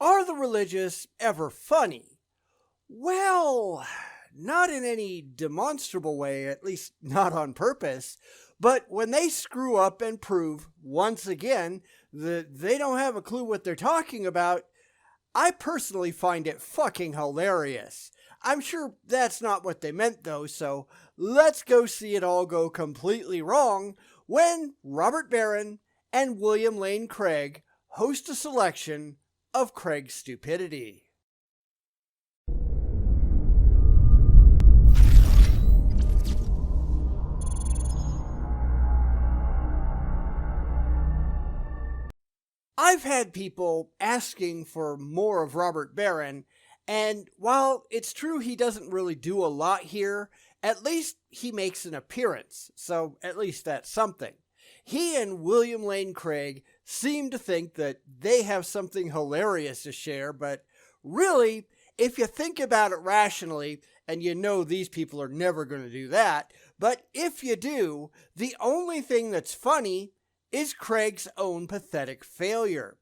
Are the religious ever funny? Well, not in any demonstrable way, at least not on purpose. But when they screw up and prove, once again, that they don't have a clue what they're talking about, I personally find it fucking hilarious. I'm sure that's not what they meant though, so let's go see it all go completely wrong when Robert Barron and William Lane Craig host a selection of Craig's stupidity. I've had people asking for more of Robert Barron, and while it's true he doesn't really do a lot here, at least he makes an appearance, so at least that's something. He and William Lane Craig seem to think that they have something hilarious to share, but really, if you think about it rationally, and you know these people are never going to do that, but if you do, the only thing that's funny is Craig's own pathetic failure.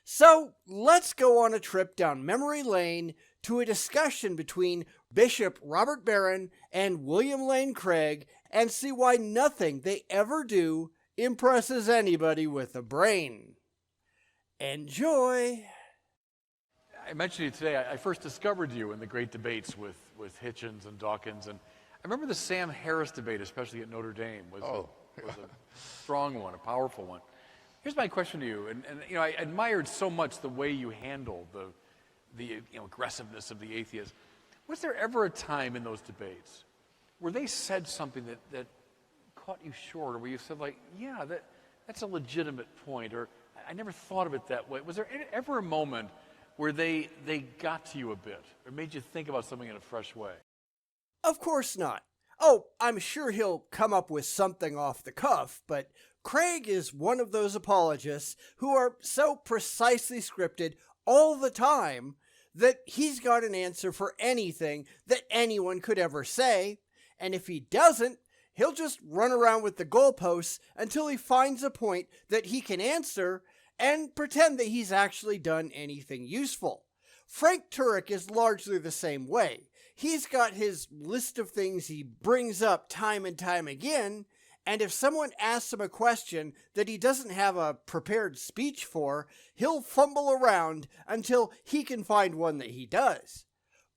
So let's go on a trip down memory lane to a discussion between Bishop Robert Barron and William Lane Craig and see why nothing they ever do impresses anybody with a brain. Enjoy! I mentioned to you today, I first discovered you in the great debates with Hitchens and Dawkins, and I remember the Sam Harris debate, especially at Notre Dame, was a strong one, a powerful one. Here's my question to you, and you know, I admired so much the way you handled the aggressiveness of the atheists. Was there ever a time in those debates where they said something that caught you short, or where you said, like, yeah, that's a legitimate point, or I never thought of it that way? Was there ever a moment where they got to you a bit, or made you think about something in a fresh way? Of course not. Oh, I'm sure he'll come up with something off the cuff, but Craig is one of those apologists who are so precisely scripted all the time that he's got an answer for anything that anyone could ever say, and if he doesn't, he'll just run around with the goalposts until he finds a point that he can answer and pretend that he's actually done anything useful. Frank Turek is largely the same way. He's got his list of things he brings up time and time again, and if someone asks him a question that he doesn't have a prepared speech for, he'll fumble around until he can find one that he does.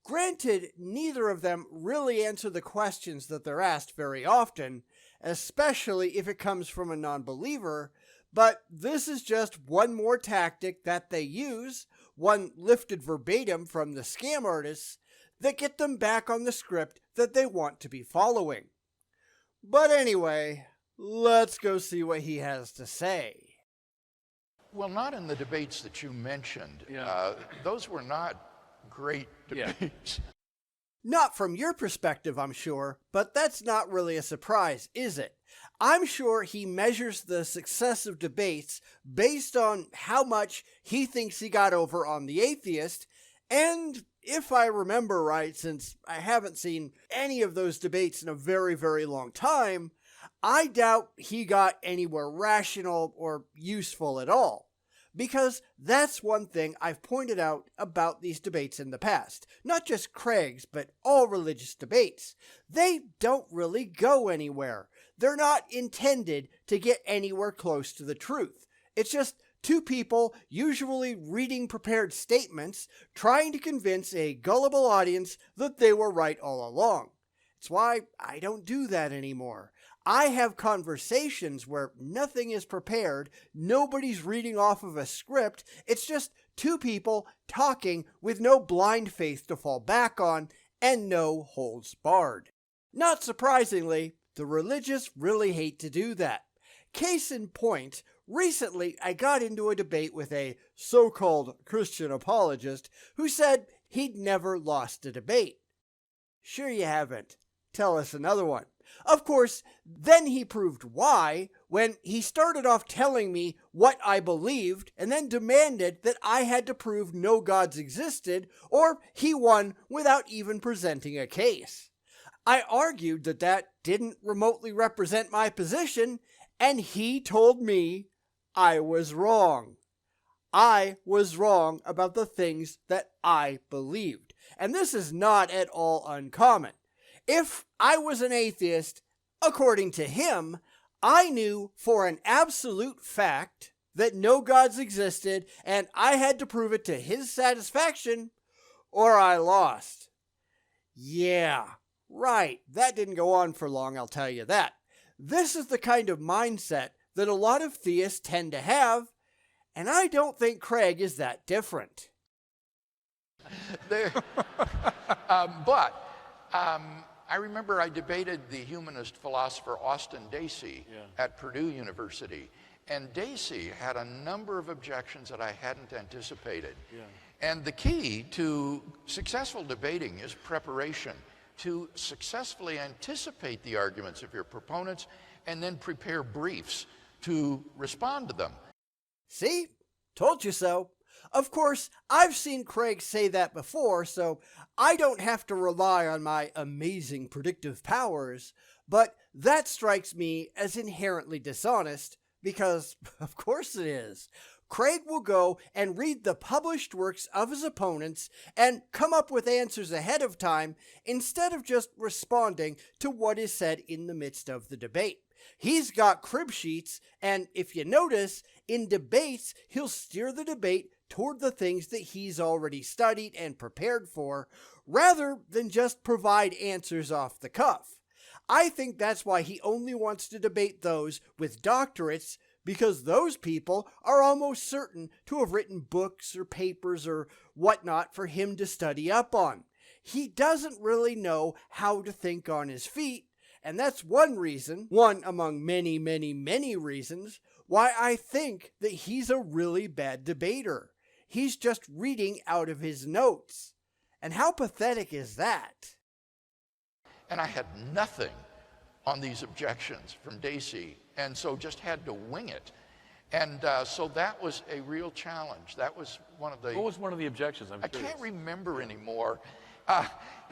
Granted, neither of them really answer the questions that they're asked very often, especially if it comes from a non-believer, but this is just one more tactic that they use, one lifted verbatim from the scam artists, that get them back on the script that they want to be following. But anyway, let's go see what he has to say. Well, not in the debates that you mentioned. Yeah. Those were not great debates. Not from your perspective, I'm sure, but that's not really a surprise, is it? I'm sure he measures the success of debates based on how much he thinks he got over on the atheist, and if I remember right, since I haven't seen any of those debates in a very, very long time, I doubt he got anywhere rational or useful at all. Because that's one thing I've pointed out about these debates in the past. Not just Craig's, but all religious debates. They don't really go anywhere. They're not intended to get anywhere close to the truth. It's just two people, usually reading prepared statements, trying to convince a gullible audience that they were right all along. It's why I don't do that anymore. I have conversations where nothing is prepared, nobody's reading off of a script, it's just two people talking with no blind faith to fall back on and no holds barred. Not surprisingly, the religious really hate to do that. Case in point, recently I got into a debate with a so-called Christian apologist who said he'd never lost a debate. Sure you haven't. Tell us another one. Of course, then he proved why when he started off telling me what I believed and then demanded that I had to prove no gods existed or he won without even presenting a case. I argued that that didn't remotely represent my position and he told me I was wrong. I was wrong about the things that I believed. And this is not at all uncommon. If I was an atheist, according to him, I knew for an absolute fact that no gods existed, and I had to prove it to his satisfaction, or I lost. Yeah, right. That didn't go on for long, I'll tell you that. This is the kind of mindset that a lot of theists tend to have, and I don't think Craig is that different. I remember I debated the humanist philosopher Austin Dacey at Purdue University. And Dacey had a number of objections that I hadn't anticipated. And the key to successful debating is preparation, to successfully anticipate the arguments of your proponents and then prepare briefs to respond to them. See? Told you so. Of course, I've seen Craig say that before, so I don't have to rely on my amazing predictive powers, but that strikes me as inherently dishonest, because of course it is. Craig will go and read the published works of his opponents and come up with answers ahead of time instead of just responding to what is said in the midst of the debate. He's got crib sheets, and if you notice, in debates, he'll steer the debate toward the things that he's already studied and prepared for, rather than just provide answers off the cuff. I think that's why he only wants to debate those with doctorates, because those people are almost certain to have written books or papers or whatnot for him to study up on. He doesn't really know how to think on his feet, and that's one reason, one among many, many, many reasons, why I think that he's a really bad debater. He's just reading out of his notes. And how pathetic is that? And I had nothing on these objections from Dacey, and so just had to wing it. And so that was a real challenge. That was one of the... What was one of the objections? I can't remember anymore.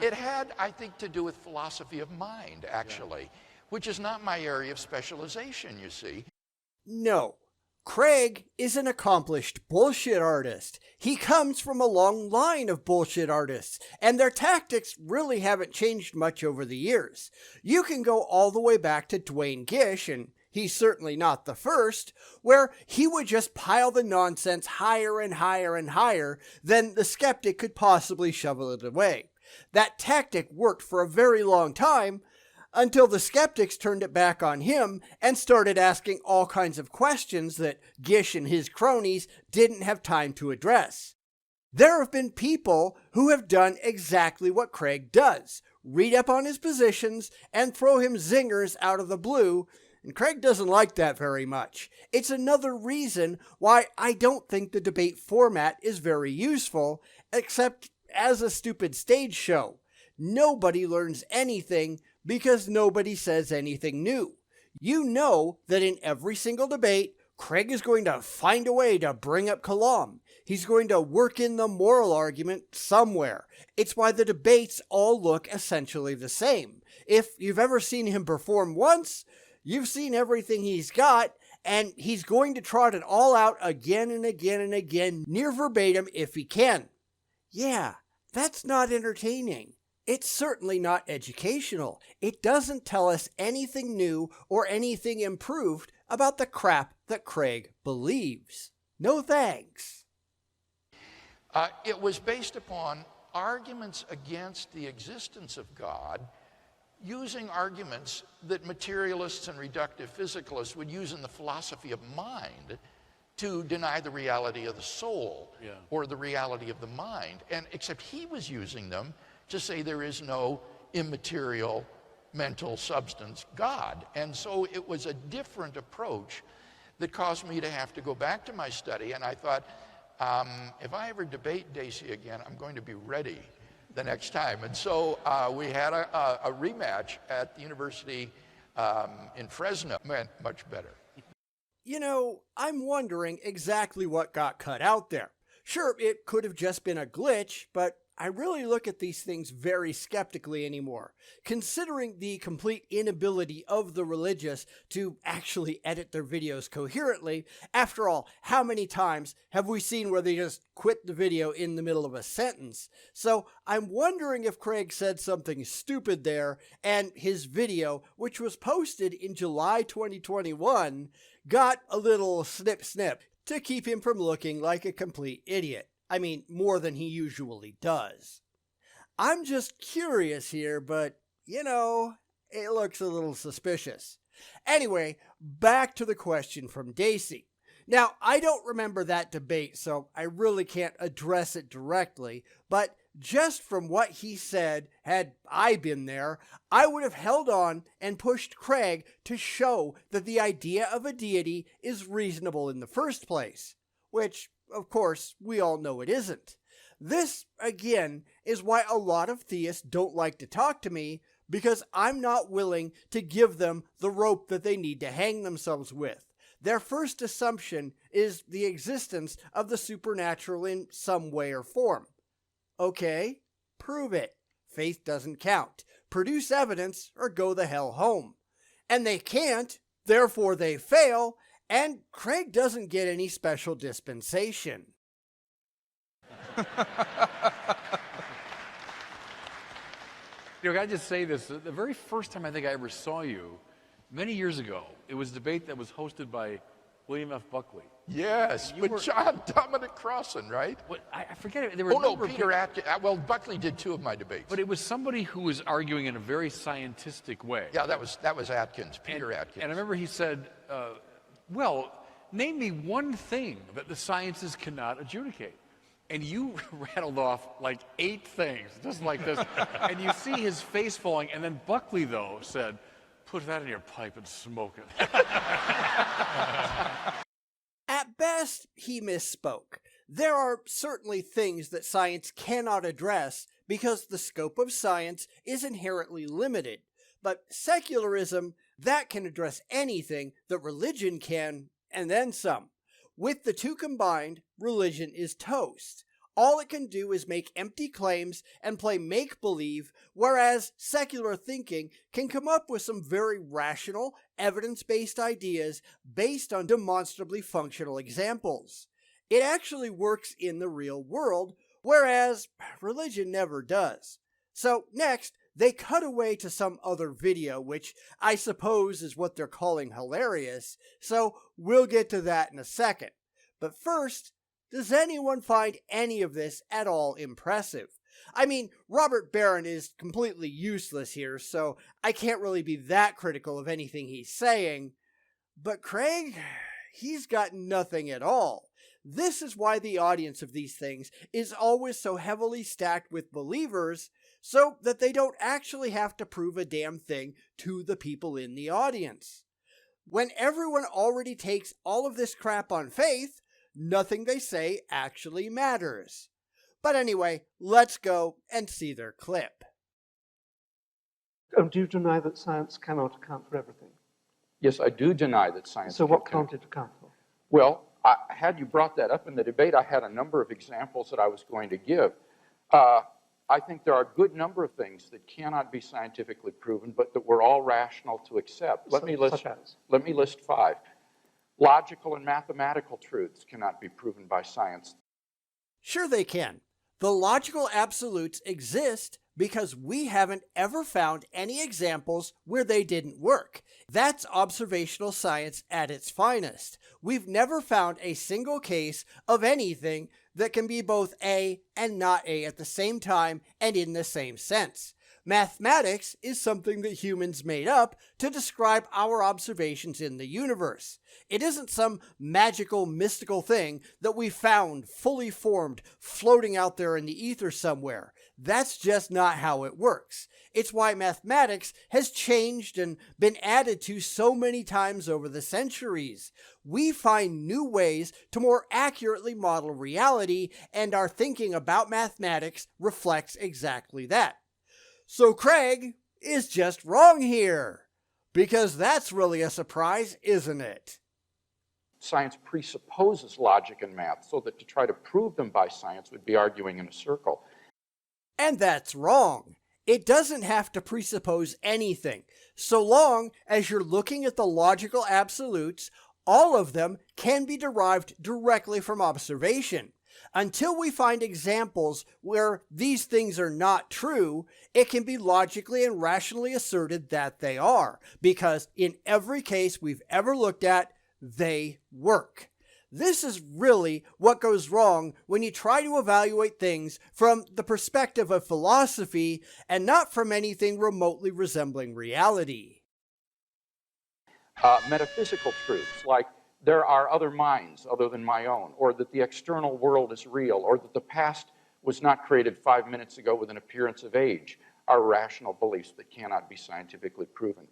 It had, I think, to do with philosophy of mind, actually, which is not my area of specialization, you see. No. Craig is an accomplished bullshit artist. He comes from a long line of bullshit artists, and their tactics really haven't changed much over the years. You can go all the way back to Duane Gish, and he's certainly not the first, where he would just pile the nonsense higher and higher and higher than the skeptic could possibly shovel it away. That tactic worked for a very long time, until the skeptics turned it back on him and started asking all kinds of questions that Gish and his cronies didn't have time to address. There have been people who have done exactly what Craig does, read up on his positions and throw him zingers out of the blue, and Craig doesn't like that very much. It's another reason why I don't think the debate format is very useful, except as a stupid stage show. Nobody learns anything because nobody says anything new. You know that in every single debate, Craig is going to find a way to bring up Kalam. He's going to work in the moral argument somewhere. It's why the debates all look essentially the same. If you've ever seen him perform once, you've seen everything he's got, and he's going to trot it all out again and again and again, near verbatim if he can. Yeah, that's not entertaining. It's certainly not educational. It doesn't tell us anything new or anything improved about the crap that Craig believes. No thanks. It was based upon arguments against the existence of God, using arguments that materialists and reductive physicalists would use in the philosophy of mind to deny the reality of the soul or the reality of the mind. And except he was using them to say there is no immaterial mental substance God. And so it was a different approach that caused me to have to go back to my study. And I thought, if I ever debate Dacey again, I'm going to be ready the next time. And so we had a rematch at the university in Fresno. Man, much better. You know, I'm wondering exactly what got cut out there. Sure, it could have just been a glitch, but I really look at these things very skeptically anymore, considering the complete inability of the religious to actually edit their videos coherently. After all, how many times have we seen where they just quit the video in the middle of a sentence? So I'm wondering if Craig said something stupid there, and his video, which was posted in July 2021, got a little snip to keep him from looking like a complete idiot. I mean, more than he usually does. I'm just curious here, but, it looks a little suspicious. Anyway, back to the question from Daisy. Now, I don't remember that debate, so I really can't address it directly, but just from what he said, had I been there, I would have held on and pushed Craig to show that the idea of a deity is reasonable in the first place, which, of course, we all know it isn't. This, again, is why a lot of theists don't like to talk to me, because I'm not willing to give them the rope that they need to hang themselves with. Their first assumption is the existence of the supernatural in some way or form. Okay, prove it. Faith doesn't count. Produce evidence or go the hell home. And they can't, therefore they fail, and Craig doesn't get any special dispensation. Can I just say this? The very first time I think I ever saw you, many years ago, it was a debate that was hosted by William F. Buckley. Yes, but John Dominic Crossan, right? I forget it. Oh, no, Peter Atkins. Well, Buckley did 2 of my debates. But it was somebody who was arguing in a very scientific way. Yeah, that was Atkins, Peter Atkins. And I remember he said, well, name me one thing that the sciences cannot adjudicate. And you rattled off like 8 things, just like this. And you see his face falling. And then Buckley, though, said, put that in your pipe and smoke it. At best, he misspoke. There are certainly things that science cannot address because the scope of science is inherently limited. But secularism, that can address anything that religion can, and then some. With the two combined, religion is toast. All it can do is make empty claims and play make-believe, whereas secular thinking can come up with some very rational, evidence-based ideas based on demonstrably functional examples. It actually works in the real world, whereas religion never does. So next, they cut away to some other video, which I suppose is what they're calling hilarious, so we'll get to that in a second. But first, does anyone find any of this at all impressive? I mean, Robert Barron is completely useless here, so I can't really be that critical of anything he's saying. But Craig, he's got nothing at all. This is why the audience of these things is always so heavily stacked with believers, so that they don't actually have to prove a damn thing to the people in the audience. When everyone already takes all of this crap on faith, nothing they say actually matters. But anyway, let's go and see their clip. Do you deny that science cannot account for everything? Yes, I do deny that science. So what can't it account for? Well, had you brought that up in the debate, I had a number of examples that I was going to give. I think there are a good number of things that cannot be scientifically proven, but that we're all rational to accept. Let me list 5. Logical and mathematical truths cannot be proven by science. Sure they can. The logical absolutes exist because we haven't ever found any examples where they didn't work. That's observational science at its finest. We've never found a single case of anything that can be both A and not A at the same time and in the same sense. Mathematics is something that humans made up to describe our observations in the universe. It isn't some magical, mystical thing that we found fully formed, floating out there in the ether somewhere. That's just not how it works. It's why mathematics has changed and been added to so many times over the centuries. We find new ways to more accurately model reality, and our thinking about mathematics reflects exactly that. So Craig is just wrong here, because that's really a surprise, isn't it? Science presupposes logic and math, so that to try to prove them by science would be arguing in a circle. And that's wrong. It doesn't have to presuppose anything. So long as you're looking at the logical absolutes, all of them can be derived directly from observation. Until we find examples where these things are not true, it can be logically and rationally asserted that they are, because in every case we've ever looked at, they work. This is really what goes wrong when you try to evaluate things from the perspective of philosophy and not from anything remotely resembling reality. Metaphysical truths like there are other minds other than my own, or that the external world is real, or that the past was not created 5 minutes ago with an appearance of age, are rational beliefs that cannot be scientifically proven.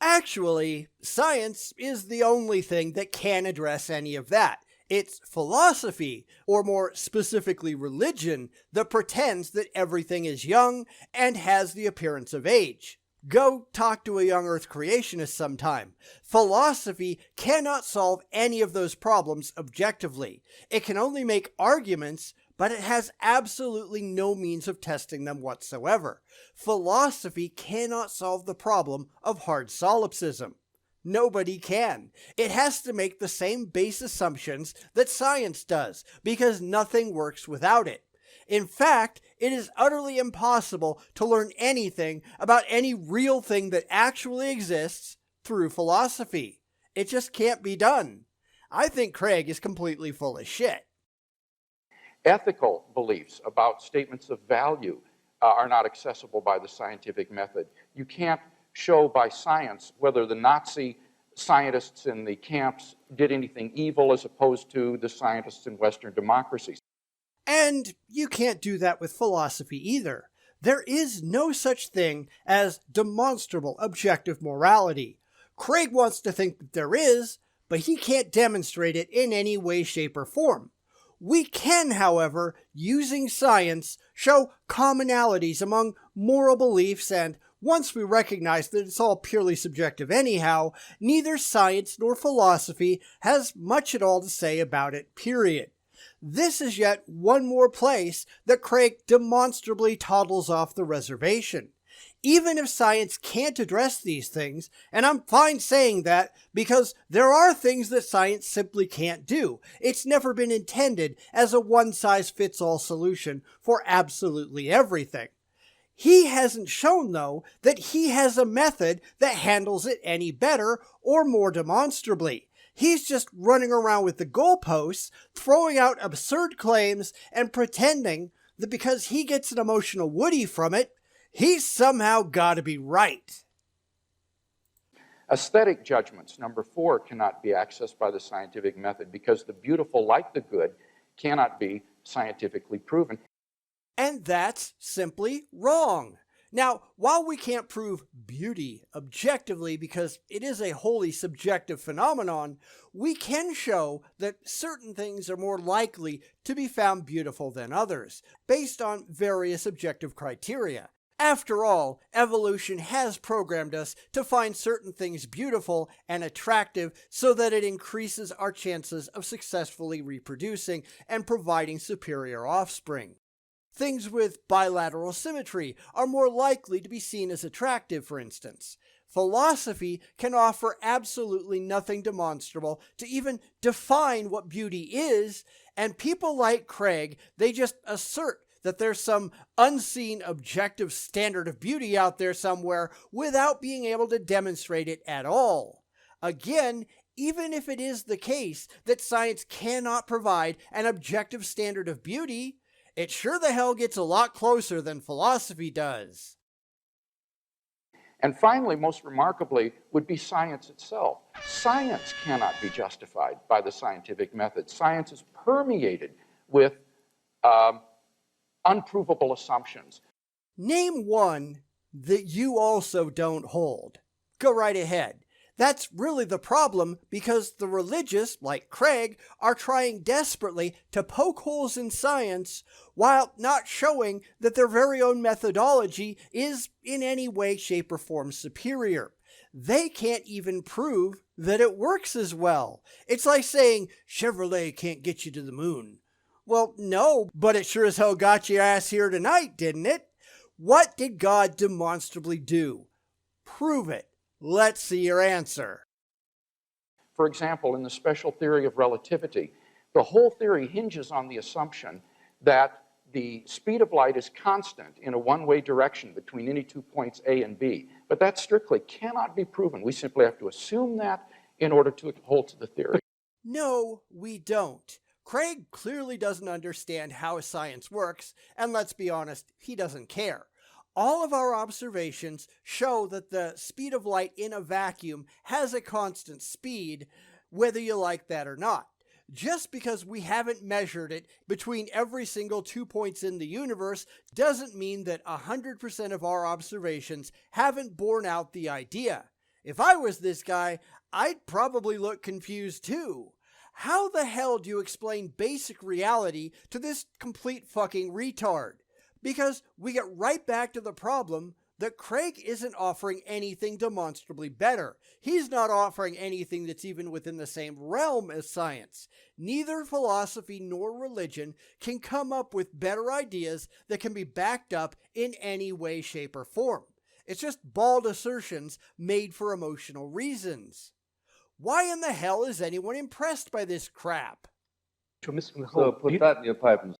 Actually, science is the only thing that can address any of that. It's philosophy, or more specifically religion, that pretends that everything is young and has the appearance of age. Go talk to a young Earth creationist sometime. Philosophy cannot solve any of those problems objectively. It can only make arguments, but it has absolutely no means of testing them whatsoever. Philosophy cannot solve the problem of hard solipsism. Nobody can. It has to make the same base assumptions that science does, because nothing works without it. In fact, it is utterly impossible to learn anything about any real thing that actually exists through philosophy. It just can't be done. I think Craig is completely full of shit. Ethical beliefs about statements of value are not accessible by the scientific method. You can't show by science whether the Nazi scientists in the camps did anything evil as opposed to the scientists in Western democracies. And you can't do that with philosophy either. There is no such thing as demonstrable objective morality. Craig wants to think that there is, but he can't demonstrate it in any way, shape, or form. We can, however, using science, show commonalities among moral beliefs, and once we recognize that it's all purely subjective anyhow, neither science nor philosophy has much at all to say about it, period. This is yet one more place that Craig demonstrably toddles off the reservation. Even if science can't address these things, and I'm fine saying that because there are things that science simply can't do. It's never been intended as a one-size-fits-all solution for absolutely everything. He hasn't shown, though, that he has a method that handles it any better or more demonstrably. He's just running around with the goalposts, throwing out absurd claims, and pretending that because he gets an emotional Woody from it, he's somehow got to be right. Aesthetic judgments, number 4, cannot be accessed by the scientific method because the beautiful, like the good, cannot be scientifically proven. And that's simply wrong. Now, while we can't prove beauty objectively because it is a wholly subjective phenomenon, we can show that certain things are more likely to be found beautiful than others, based on various objective criteria. After all, evolution has programmed us to find certain things beautiful and attractive so that it increases our chances of successfully reproducing and providing superior offspring. Things with bilateral symmetry are more likely to be seen as attractive, for instance. Philosophy can offer absolutely nothing demonstrable to even define what beauty is, and people like Craig, they just assert that there's some unseen objective standard of beauty out there somewhere without being able to demonstrate it at all. Again, even if it is the case that science cannot provide an objective standard of beauty, it sure the hell gets a lot closer than philosophy does. And finally, most remarkably, would be science itself. Science cannot be justified by the scientific method. Science is permeated with unprovable assumptions. Name one that you also don't hold. Go right ahead. That's really the problem because the religious, like Craig, are trying desperately to poke holes in science while not showing that their very own methodology is in any way, shape, or form superior. They can't even prove that it works as well. It's like saying Chevrolet can't get you to the moon. Well, no, but it sure as hell got your ass here tonight, didn't it? What did God demonstrably do? Prove it. Let's see your answer. For example, in the special theory of relativity, the whole theory hinges on the assumption that the speed of light is constant in a one-way direction between any 2 points A and B. But that strictly cannot be proven. We simply have to assume that in order to hold to the theory. No, we don't. Craig clearly doesn't understand how science works, and let's be honest, he doesn't care. All of our observations show that the speed of light in a vacuum has a constant speed, whether you like that or not. Just because we haven't measured it between every single 2 points in the universe doesn't mean that 100% of our observations haven't borne out the idea. If I was this guy, I'd probably look confused too. How the hell do you explain basic reality to this complete fucking retard? Because we get right back to the problem that Craig isn't offering anything demonstrably better. He's not offering anything that's even within the same realm as science. Neither philosophy nor religion can come up with better ideas that can be backed up in any way, shape, or form. It's just bald assertions made for emotional reasons. Why in the hell is anyone impressed by this crap? You're missing the So whole put that in your pipe and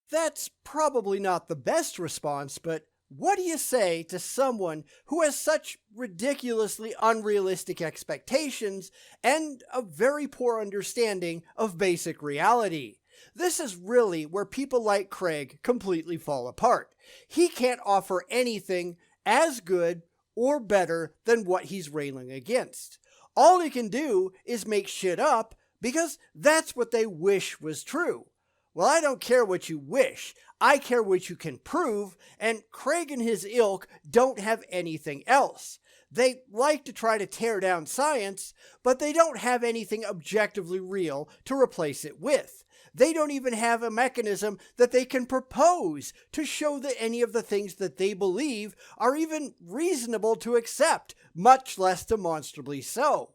That's probably not the best response, but what do you say to someone who has such ridiculously unrealistic expectations and a very poor understanding of basic reality? This is really where people like Craig completely fall apart. He can't offer anything as good or better than what he's railing against. All he can do is make shit up because that's what they wish was true. Well, I don't care what you wish. I care what you can prove, and Craig and his ilk don't have anything else. They like to try to tear down science, but they don't have anything objectively real to replace it with. They don't even have a mechanism that they can propose to show that any of the things that they believe are even reasonable to accept, much less demonstrably so.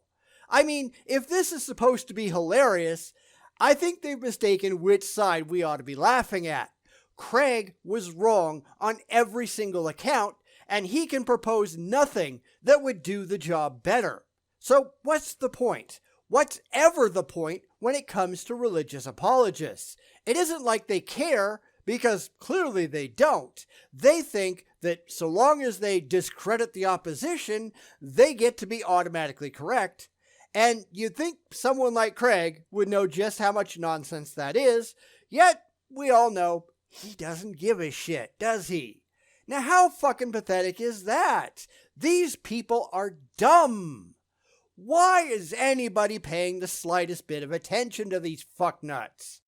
I mean, if this is supposed to be hilarious, I think they've mistaken which side we ought to be laughing at. Craig was wrong on every single account, and he can propose nothing that would do the job better. So what's the point? What's ever the point when it comes to religious apologists? It isn't like they care, because clearly they don't. They think that so long as they discredit the opposition, they get to be automatically correct. And you'd think someone like Craig would know just how much nonsense that is, yet we all know he doesn't give a shit, does he? Now how fucking pathetic is that? These people are dumb. Why is anybody paying the slightest bit of attention to these fucknuts?